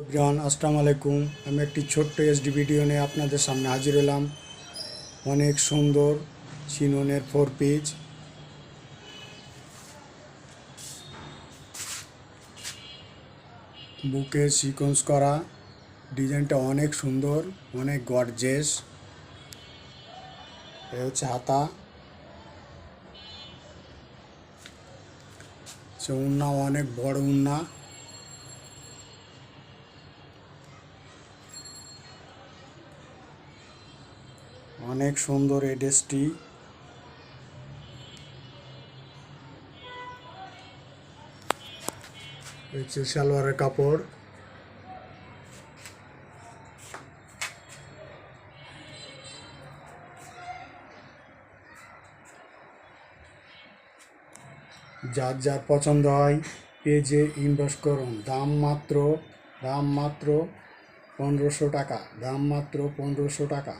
Everyone, আসসালামু আলাইকুম। আমি একটি ছোট্ট এসডি ভিডিও নিয়ে আপনাদের সামনে হাজির হলাম। অনেক সুন্দর চিননের 4 পিস বুকে সিকোয়েন্স করা। ডিজাইনটা অনেক সুন্দর, অনেক গর্জিয়াস। এ হচ্ছে হাতা, উন্না অনেক বড় উন্না। অনেক সুন্দর এই ড্রেসটি। হচ্ছে সালোয়ারের কাপড়। যার যার পছন্দ হয় পেজে ইনভেস্ট করুন। দাম মাত্র 1500 টাকা।